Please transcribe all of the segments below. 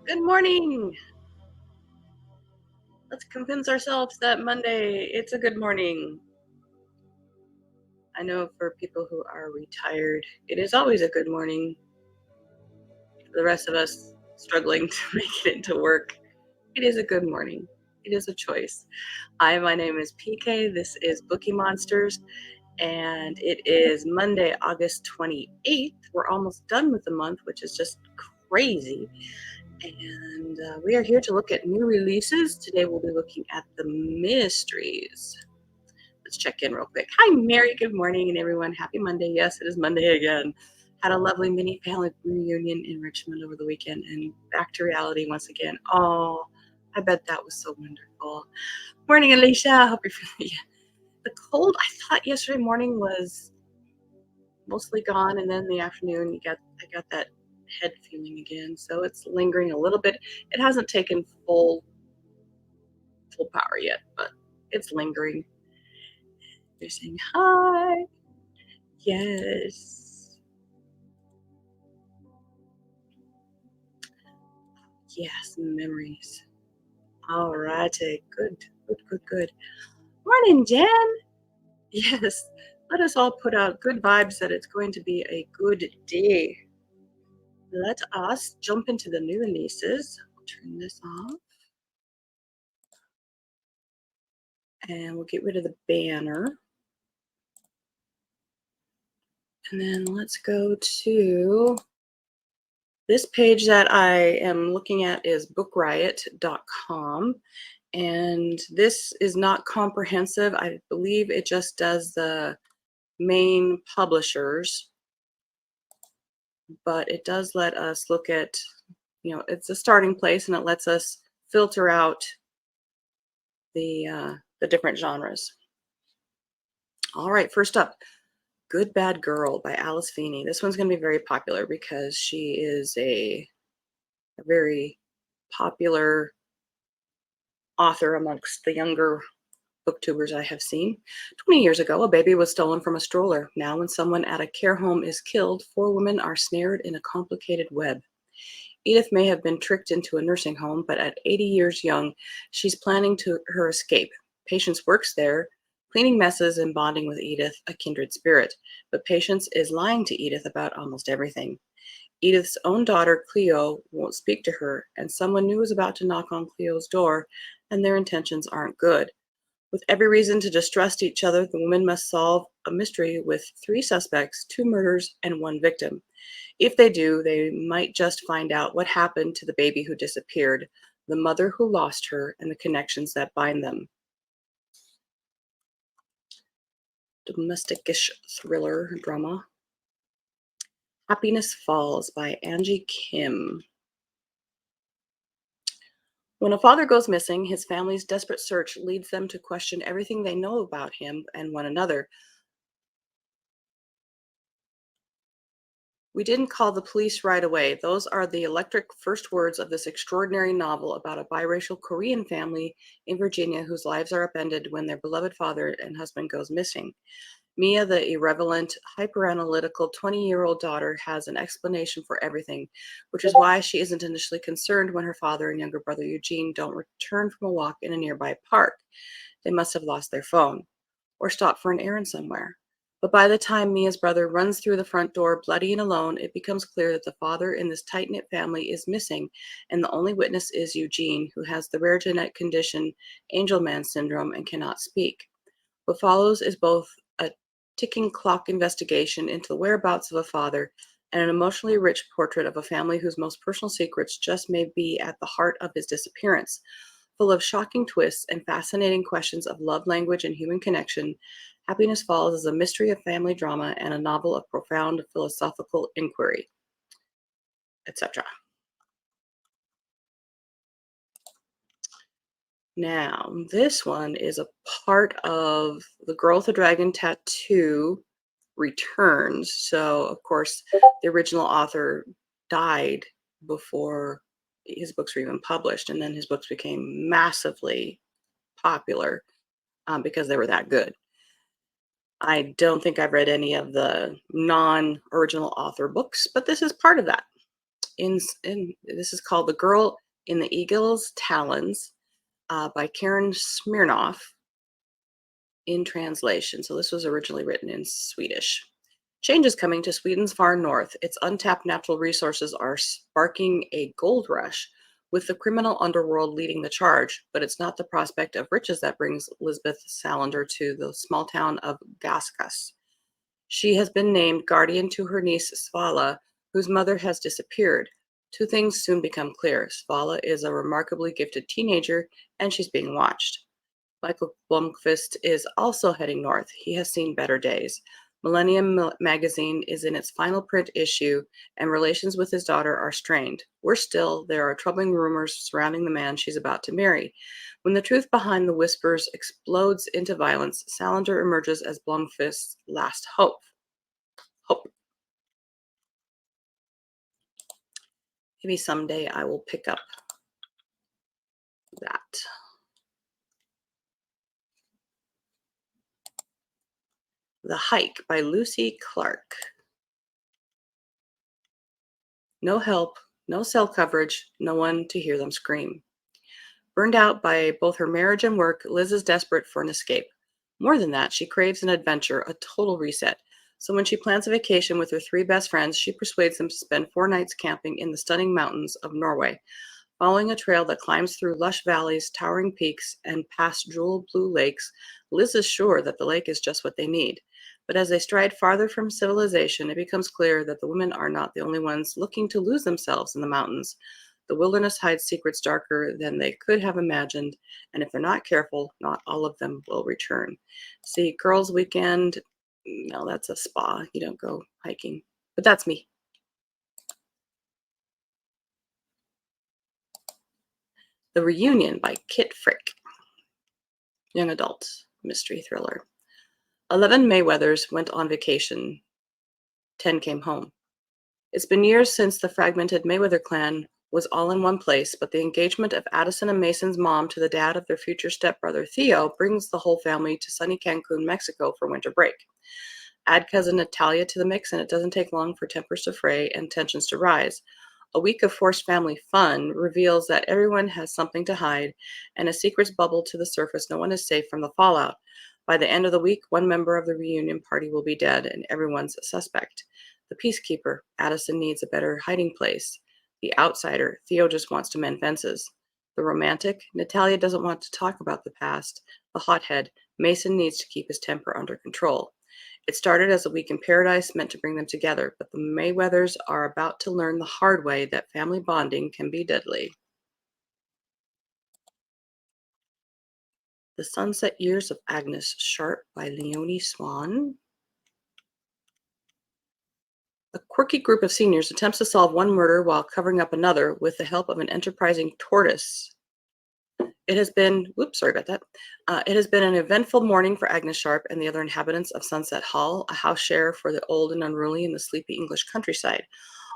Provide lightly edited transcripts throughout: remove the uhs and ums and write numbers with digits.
Good morning. Let's convince ourselves that Monday, it's a good morning. I know for people who are retired, it is always a good morning. For the rest of us struggling to make it into work, it is a good morning. It is a choice. Hi, my name is PK. This is Bookeemonsters, and it is Monday, August 28th. We're almost done with the month, which is just crazy. And we are here to look at new releases. Today we'll be looking at the mysteries. Let's check in real quick. Hi, Mary. Good morning, and everyone. Happy Monday. Yes, it is Monday again. Had a lovely mini family reunion in Richmond over the weekend, and back to reality once again. Oh, I bet that was so wonderful. Morning, Alicia. Hope you're feeling the cold. I thought yesterday morning was mostly gone, and then in the afternoon, I got that head feeling again. So it's lingering a little bit. It hasn't taken full power yet, but it's lingering. They're saying hi. Yes. Yes, memories. All righty. Good. Morning, Jen. Yes. Let us all put out good vibes that it's going to be a good day. Let us jump into the new releases. I'll turn this off. And we'll get rid of the banner. And then let's go to this page that I am looking at is bookriot.com. And this is not comprehensive. I believe it just does the main publishers, but it does let us look at, it's a starting place, and it lets us filter out the different genres. All right, first up, Good Bad Girl by Alice Feeney. This one's going to be very popular because she is a very popular author amongst the younger booktubers I have seen. 20 years ago, a baby was stolen from a stroller. Now, when someone at a care home is killed, 4 women are snared in a complicated web. Edith may have been tricked into a nursing home, but at 80 years young, she's planning her escape. Patience works there, cleaning messes and bonding with Edith, a kindred spirit. But Patience is lying to Edith about almost everything. Edith's own daughter, Cleo, won't speak to her, and someone new is about to knock on Cleo's door, and their intentions aren't good. With every reason to distrust each other, the women must solve a mystery with 3 suspects, 2 murders, and 1 victim. If they do, they might just find out what happened to the baby who disappeared, the mother who lost her, and the connections that bind them. Domestic-ish thriller drama. Happiness Falls by Angie Kim. When a father goes missing, his family's desperate search leads them to question everything they know about him and one another. We didn't call the police right away. Those are the electric first words of this extraordinary novel about a biracial Korean family in Virginia whose lives are upended when their beloved father and husband goes missing. Mia, the irreverent, hyperanalytical 20-year-old daughter, has an explanation for everything, which is why she isn't initially concerned when her father and younger brother Eugene don't return from a walk in a nearby park. They must have lost their phone or stopped for an errand somewhere. But by the time Mia's brother runs through the front door bloody and alone, it becomes clear that the father in this tight-knit family is missing, and the only witness is Eugene, who has the rare genetic condition Angelman syndrome and cannot speak. What follows is both a ticking clock investigation into the whereabouts of a father and an emotionally rich portrait of a family whose most personal secrets just may be at the heart of his disappearance. Full of shocking twists and fascinating questions of love language and human connection, Happiness Falls is a mystery of family drama and a novel of profound philosophical inquiry, etc. Now, this one is a part of The Girl with the Dragon Tattoo Returns. So, of course, the original author died before his books were even published, and then his books became massively popular because they were that good. I don't think I've read any of the non-original author books, but this is part of that. in this is called The Girl in the Eagle's Talons by Karen Smirnoff in translation. So this was originally written in Swedish. Change is coming to Sweden's far north. Its untapped natural resources are sparking a gold rush, with the criminal underworld leading the charge. But it's not the prospect of riches that brings Lisbeth Salander to the small town of Gaskas. She has been named guardian to her niece Svala, whose mother has disappeared. Two things soon become clear. Svala is a remarkably gifted teenager, and she's being watched. Michael Blomkvist is also heading north. He has seen better days. Magazine is in its final print issue, and relations with his daughter are strained. Worse still, there are troubling rumors surrounding the man she's about to marry. When the truth behind the whispers explodes into violence, Salander emerges as Blomkvist's last hope. Maybe someday I will pick up that. The Hike by Lucy Clark. No help, no cell coverage, no one to hear them scream. Burned out by both her marriage and work, Liz is desperate for an escape. More than that, she craves an adventure, a total reset. So when she plans a vacation with her three best friends, she persuades them to spend 4 nights camping in the stunning mountains of Norway. Following a trail that climbs through lush valleys, towering peaks, and past jewel blue lakes, Liz is sure that the lake is just what they need. But as they stride farther from civilization, it becomes clear that the women are not the only ones looking to lose themselves in the mountains. The wilderness hides secrets darker than they could have imagined, and if they're not careful, not all of them will return. See, Girls' Weekend, no, that's a spa. You don't go hiking. But that's me. The Reunion by Kit Frick. Young adult mystery thriller. 11 Mayweathers went on vacation. 10 came home. It's been years since the fragmented Mayweather clan was all in one place, but the engagement of Addison and Mason's mom to the dad of their future stepbrother Theo brings the whole family to sunny Cancun, Mexico for winter break. Add cousin Natalia to the mix, and it doesn't take long for tempers to fray and tensions to rise. A week of forced family fun reveals that everyone has something to hide, and as secrets bubble to the surface, no one is safe from the fallout. By the end of the week, one member of the reunion party will be dead, and everyone's a suspect. The peacekeeper, Addison needs a better hiding place. The outsider, Theo just wants to mend fences. The romantic, Natalia doesn't want to talk about the past. The hothead, Mason needs to keep his temper under control. It started as a week in paradise meant to bring them together, but the Mayweathers are about to learn the hard way that family bonding can be deadly. The Sunset Years of Agnes Sharp by Leonie Swan. A quirky group of seniors attempts to solve one murder while covering up another with the help of an enterprising tortoise. It has been an eventful morning for Agnes Sharp and the other inhabitants of Sunset Hall, a house share for the old and unruly in the sleepy English countryside.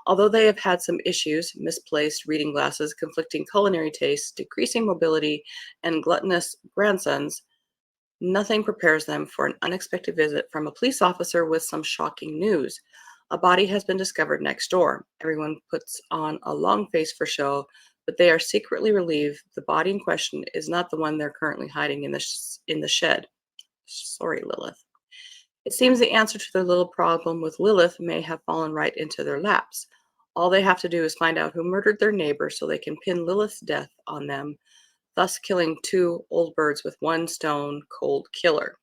Although they have had some issues, misplaced reading glasses, conflicting culinary tastes, decreasing mobility, and gluttonous grandsons, nothing prepares them for an unexpected visit from a police officer with some shocking news. A body has been discovered next door. Everyone puts on a long face for show, but they are secretly relieved the body in question is not the one they're currently hiding in the shed. Sorry, Lilith. It seems the answer to their little problem with Lilith may have fallen right into their laps. All they have to do is find out who murdered their neighbor so they can pin Lilith's death on them, thus killing 2 old birds with one stone cold killer.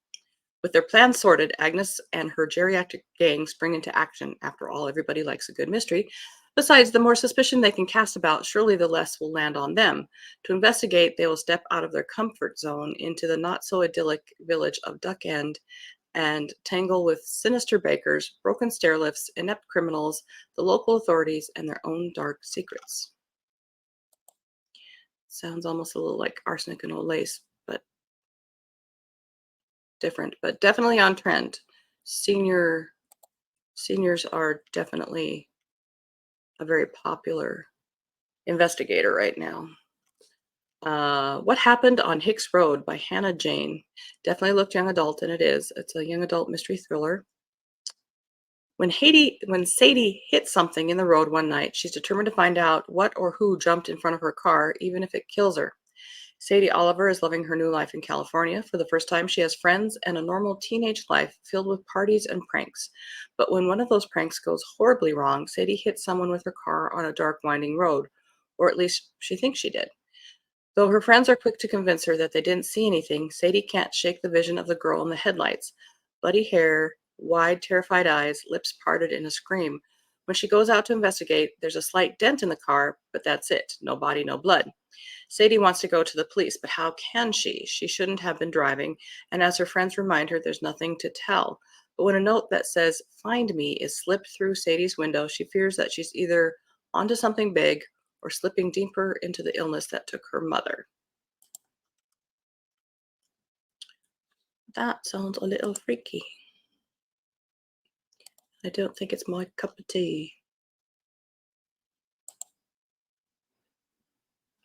With their plans sorted, Agnes and her geriatric gang spring into action. After all, everybody likes a good mystery. Besides, the more suspicion they can cast about, surely the less will land on them. To investigate, they will step out of their comfort zone into the not-so-idyllic village of Duck End and tangle with sinister bakers, broken stairlifts, inept criminals, the local authorities, and their own dark secrets. Sounds almost a little like Arsenic and Old Lace, but different, but definitely on trend. Seniors are definitely a very popular investigator right now. What Happened on Hicks Road by Hannah Jane. Definitely looked young adult, and it is. It's a young adult mystery thriller. When Sadie hits something in the road one night, she's determined to find out what or who jumped in front of her car, even if it kills her. Sadie Oliver is loving her new life in California. For the first time, she has friends and a normal teenage life filled with parties and pranks. But when one of those pranks goes horribly wrong, Sadie hits someone with her car on a dark, winding road, or at least she thinks she did. Though her friends are quick to convince her that they didn't see anything, Sadie can't shake the vision of the girl in the headlights. Bloody hair, wide, terrified eyes, lips parted in a scream. When she goes out to investigate, there's a slight dent in the car, but that's it. No body, no blood. Sadie wants to go to the police, but how can she? She shouldn't have been driving, and as her friends remind her, there's nothing to tell. But when a note that says, "Find me," is slipped through Sadie's window, she fears that she's either onto something big or slipping deeper into the illness that took her mother. That sounds a little freaky. I don't think it's my cup of tea.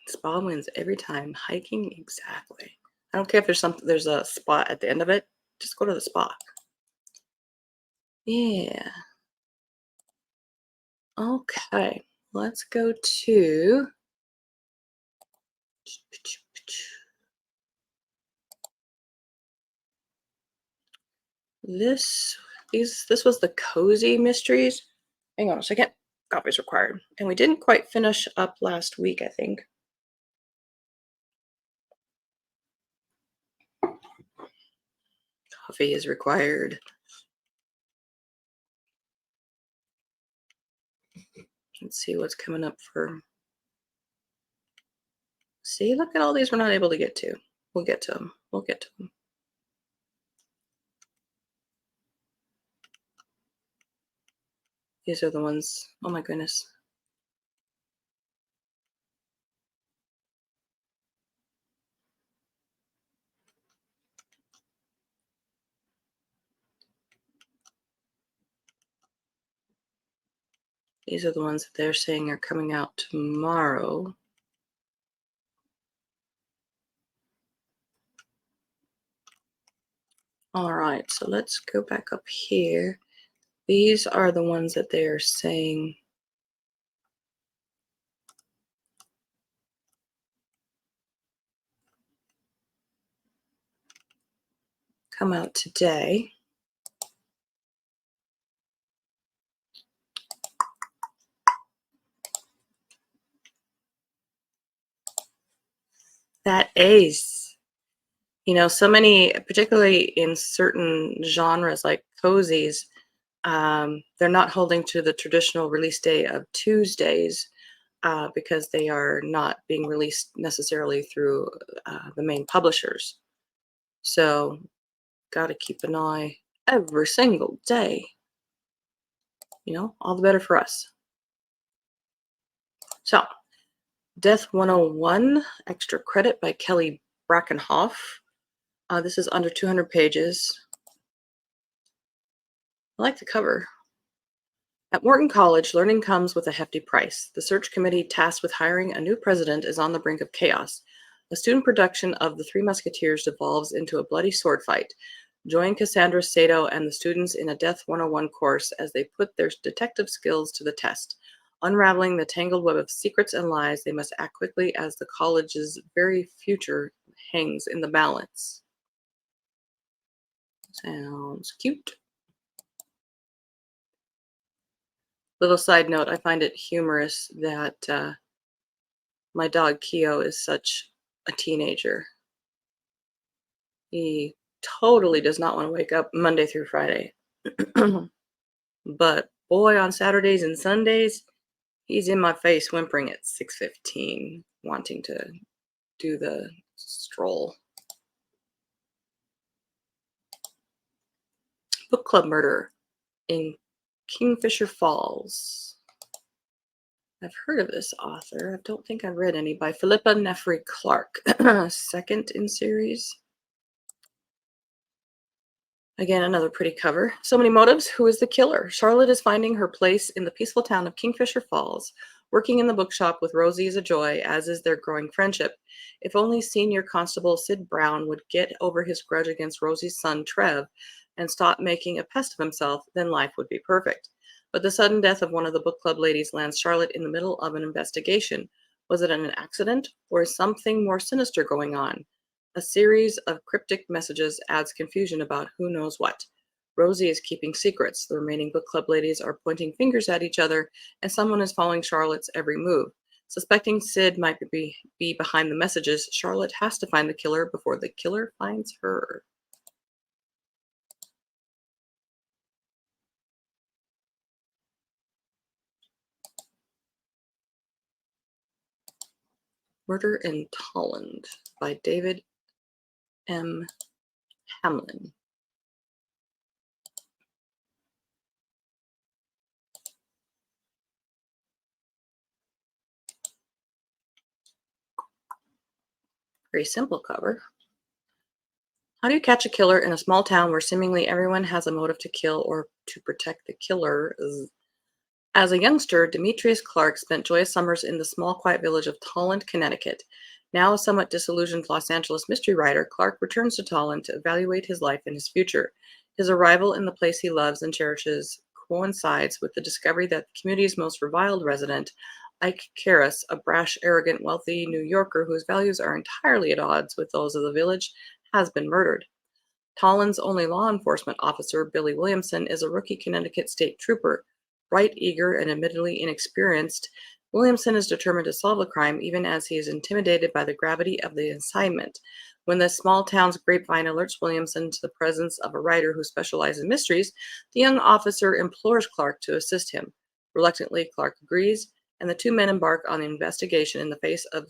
Spa wins every time. Hiking, exactly. I don't care if there's a spot at the end of it. Just go to the spa. Yeah. Okay. Let's go to this. This was the cozy mysteries. Hang on a second. Copies required. And we didn't quite finish up last week, I think. Coffee is required. Let's see what's coming up for. See, look at all these we're not able to get to. We'll get to them. We'll get to them. These are the ones. Oh my goodness. These are the ones that they're saying are coming out tomorrow. All right, so let's go back up here. These are the ones that they are saying come out today. That is, so many, particularly in certain genres like cozies, they're not holding to the traditional release day of Tuesdays because they are not being released necessarily through the main publishers. So, got to keep an eye every single day. All the better for us. So, Death 101, Extra Credit by Kelly Brackenhoff. This is under 200 pages. I like the cover. At Morton College, learning comes with a hefty price. The search committee tasked with hiring a new president is on the brink of chaos. A student production of The Three Musketeers devolves into a bloody sword fight. Join Cassandra Sato and the students in a Death 101 course as they put their detective skills to the test. Unraveling the tangled web of secrets and lies, they must act quickly as the college's very future hangs in the balance. Sounds cute. Little side note, I find it humorous that my dog Keo is such a teenager. He totally does not want to wake up Monday through Friday. But boy, on Saturdays and Sundays, he's in my face whimpering at 6:15, wanting to do the stroll. Book Club Murder in Kingfisher Falls. I've heard of this author. I don't think I've read any. By Philippa Nefri Clark. Second in series. Again, another pretty cover. So many motives. Who is the killer? Charlotte is finding her place in the peaceful town of Kingfisher Falls, working in the bookshop with Rosie is a joy, as is their growing friendship. If only Senior Constable Sid Brown would get over his grudge against Rosie's son, Trev, and stop making a pest of himself, then life would be perfect. But the sudden death of one of the book club ladies lands Charlotte in the middle of an investigation. Was it an accident, or is something more sinister going on? A series of cryptic messages adds confusion about who knows what. Rosie is keeping secrets, the remaining book club ladies are pointing fingers at each other, and someone is following Charlotte's every move. Suspecting Sid might be behind the messages, Charlotte has to find the killer before the killer finds her. Murder in Tolland by David M. Hamlin. Very simple cover. How do you catch a killer in a small town where seemingly everyone has a motive to kill or to protect the killer? As a youngster, Demetrius Clark spent joyous summers in the small, quiet village of Tolland, Connecticut. Now a somewhat disillusioned Los Angeles mystery writer, Clark returns to Tolland to evaluate his life and his future. His arrival in the place he loves and cherishes coincides with the discovery that the community's most reviled resident, Ike Karras, a brash, arrogant, wealthy New Yorker whose values are entirely at odds with those of the village, has been murdered. Tolland's only law enforcement officer, Billy Williamson, is a rookie Connecticut state trooper. Bright, eager, and admittedly inexperienced, Williamson is determined to solve the crime even as he is intimidated by the gravity of the assignment. When the small town's grapevine alerts Williamson to the presence of a writer who specializes in mysteries, the young officer implores Clark to assist him. Reluctantly, Clark agrees, and the two men embark on an investigation in the face of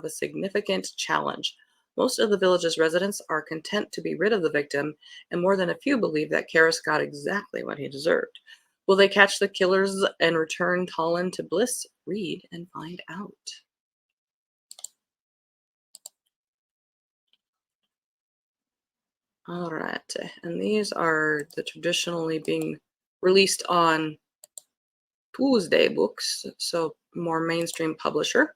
a significant challenge. Most of the village's residents are content to be rid of the victim, and more than a few believe that Karras got exactly what he deserved. Will they catch the killers and return Tolland to bliss? Read and find out. All right, and these are the traditionally being released on Tuesday books, so more mainstream publisher.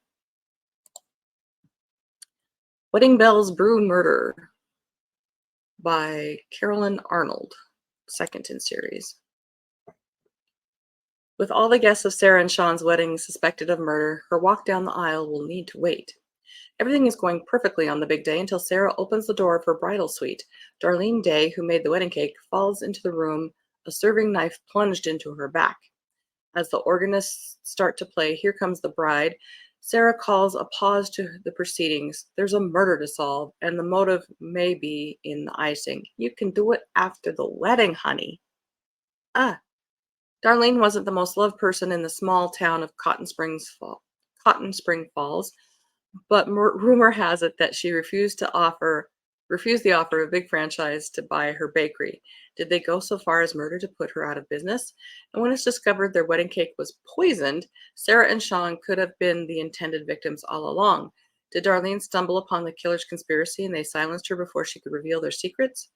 Wedding Bells Brew Murder by Carolyn Arnold, second in series. With all the guests of Sarah and Sean's wedding suspected of murder, her walk down the aisle will need to wait. Everything is going perfectly on the big day until Sarah opens the door of her bridal suite. Darlene Day, who made the wedding cake, falls into the room, a serving knife plunged into her back. As the organists start to play Here Comes the Bride, Sarah calls a pause to the proceedings. There's a murder to solve, and the motive may be in the icing. You can do it after the wedding, honey. Ah, Darlene wasn't the most loved person in the small town of Cotton Spring Falls, but rumor has it that she refused the offer of a big franchise to buy her bakery. Did they go so far as murder to put her out of business? And when it's discovered their wedding cake was poisoned, Sarah and Sean could have been the intended victims all along. Did Darlene stumble upon the killer's conspiracy and they silenced her before she could reveal their secrets?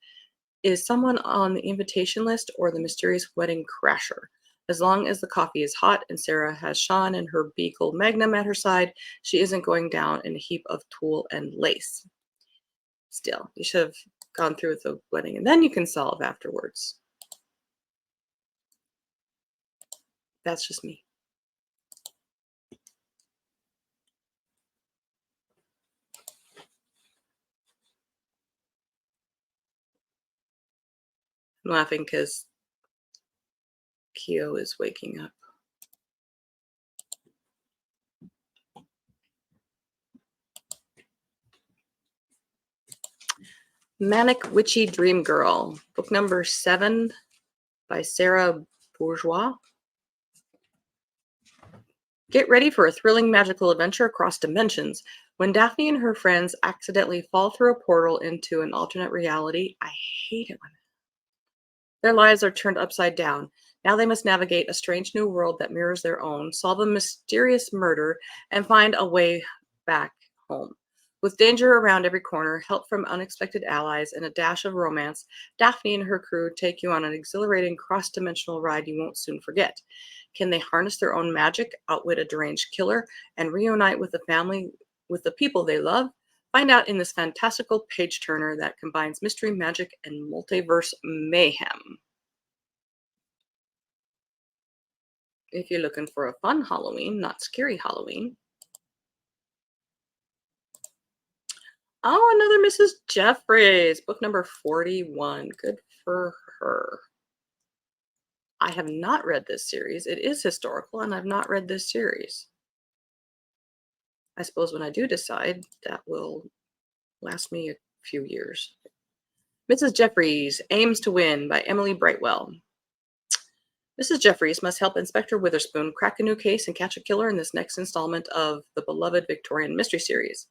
Is someone on the invitation list or the mysterious wedding crasher? As long as the coffee is hot and Sarah has Sean and her Beagle Magnum at her side, she isn't going down in a heap of tulle and lace. Still, you should have gone through with the wedding and then you can solve afterwards. That's just me. I'm laughing because Keo is waking up. Manic Witchy Dream Girl, book number 7 by Sarah Bourgeois. Get ready for a thrilling magical adventure across dimensions. When Daphne and her friends accidentally fall through a portal into an alternate reality, I hate it when their lives are turned upside down. Now they must navigate a strange new world that mirrors their own, solve a mysterious murder, and find a way back home. With danger around every corner, help from unexpected allies, and a dash of romance, Daphne and her crew take you on an exhilarating cross-dimensional ride you won't soon forget. Can they harness their own magic, outwit a deranged killer, and reunite with the people they love? Find out in this fantastical page turner that combines mystery, magic, and multiverse mayhem. If you're looking for a fun Halloween, not scary Halloween. Oh, another Mrs. Jeffries, book number 41. Good for her. I have not read this series. It is historical, and I've not read this series. I suppose when I do decide, that will last me a few years. Mrs. Jeffries Aims to Win by Emily Brightwell. Mrs. Jeffries must help Inspector Witherspoon crack a new case and catch a killer in this next installment of the beloved Victorian mystery series.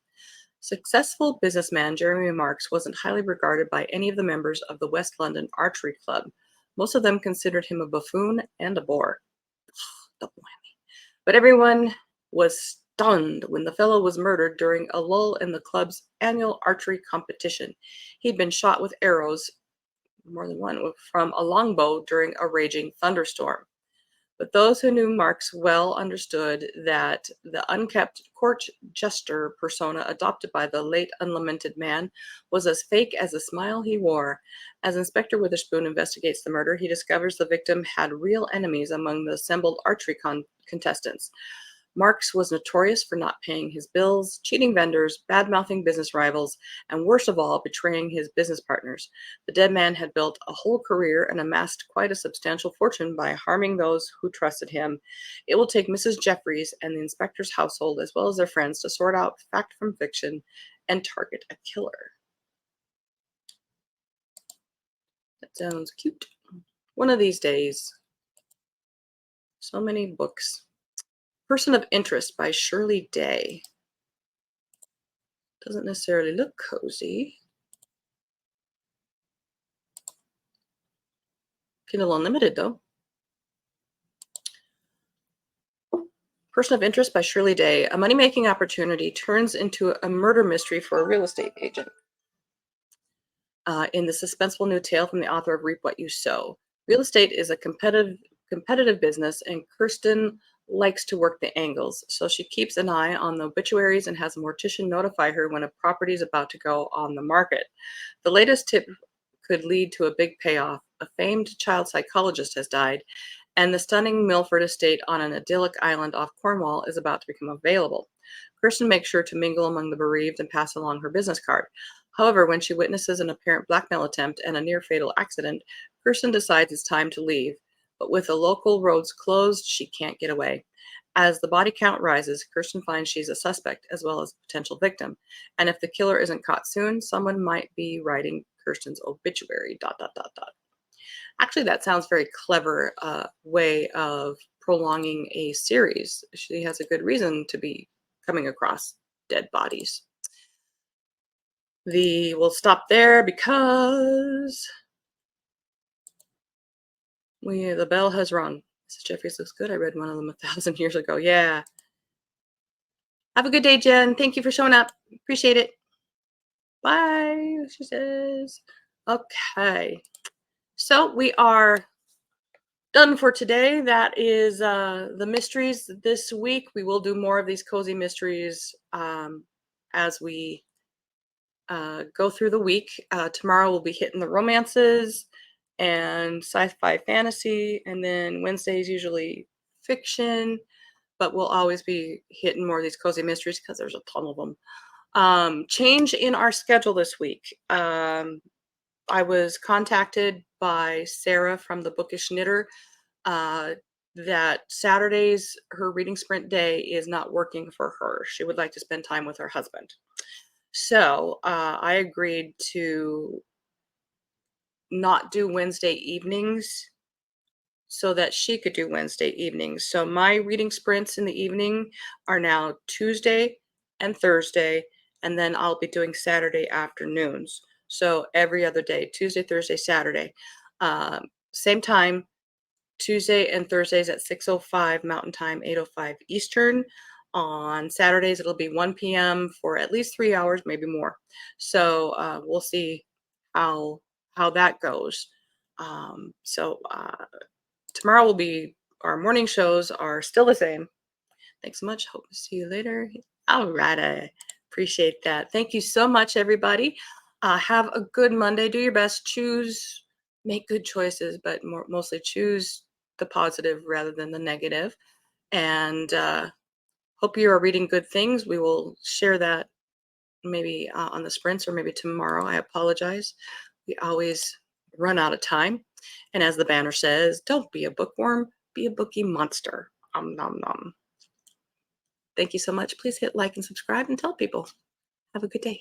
Successful businessman Jeremy Marks wasn't highly regarded by any of the members of the West London Archery Club. Most of them considered him a buffoon and a bore. Double whammy. But everyone was stunned when the fellow was murdered during a lull in the club's annual archery competition. He'd been shot with arrows, more than one, from a longbow during a raging thunderstorm. But those who knew Marx well understood that the unkempt court jester persona adopted by the late unlamented man was as fake as the smile he wore. As Inspector Witherspoon investigates the murder, he discovers the victim had real enemies among the assembled archery contestants. Marx was notorious for not paying his bills, cheating vendors, bad-mouthing business rivals, and worst of all, betraying his business partners. The dead man had built a whole career and amassed quite a substantial fortune by harming those who trusted him. It will take Mrs. Jeffries and the inspector's household, as well as their friends, to sort out fact from fiction and target a killer. That sounds cute. One of these days. So many books. Person of Interest by Shirley Day. Doesn't necessarily look cozy. Kindle Unlimited, though. Person of Interest by Shirley Day. A money-making opportunity turns into a murder mystery for a real estate agent. In the suspenseful new tale from the author of Reap What You Sow. Real estate is a competitive business, and Kirsten likes to work the angles, so she keeps an eye on the obituaries and has a mortician notify her when a property is about to go on the market. The latest tip could lead to a big payoff. A famed child psychologist has died, and the stunning Milford estate on an idyllic island off Cornwall is about to become available. Kirsten makes sure to mingle among the bereaved and pass along her business card. However, when she witnesses an apparent blackmail attempt and a near-fatal accident, Kirsten decides it's time to leave. But with the local roads closed, she can't get away. As the body count rises, Kirsten finds she's a suspect as well as a potential victim. And if the killer isn't caught soon, someone might be writing Kirsten's obituary, ... Actually, that sounds very clever way of prolonging a series. She has a good reason to be coming across dead bodies. We'll stop there because the bell has rung. Mrs. Jeffries looks good. I read one of them 1,000 years ago. Yeah. Have a good day, Jen. Thank you for showing up. Appreciate it. Bye, she says. Okay. So we are done for today. That is the mysteries this week. We will do more of these cozy mysteries as we go through the week. Tomorrow we'll be hitting the romances and sci-fi fantasy, and then Wednesday's usually fiction, but we'll always be hitting more of these cozy mysteries because there's a ton of them. Change in our schedule this week. I was contacted by Sarah from the Bookish Knitter that Saturdays, her reading sprint day, is not working for her. She would like to spend time with her husband. So I agreed to not do Wednesday evenings so that she could do Wednesday evenings. So my reading sprints in the evening are now Tuesday and Thursday, and then I'll be doing Saturday afternoons. So every other day, Tuesday, Thursday, Saturday. Same time, Tuesday and Thursdays at 6:05 Mountain Time, 8:05 Eastern. On Saturdays, it'll be 1 p.m. for at least 3 hours, maybe more. So we'll see how that goes. Tomorrow will be, our morning shows are still the same. Thanks so much. Hope to see you later. All right. Appreciate that. Thank you so much, everybody. Have a good Monday. Do your best. Choose, make good choices, but mostly choose the positive rather than the negative. And hope you are reading good things. We will share that maybe on the sprints or maybe tomorrow. I apologize. We always run out of time. And as the banner says, don't be a bookworm, be a bookie monster. Nom nom. Thank you so much. Please hit like and subscribe and tell people. Have a good day.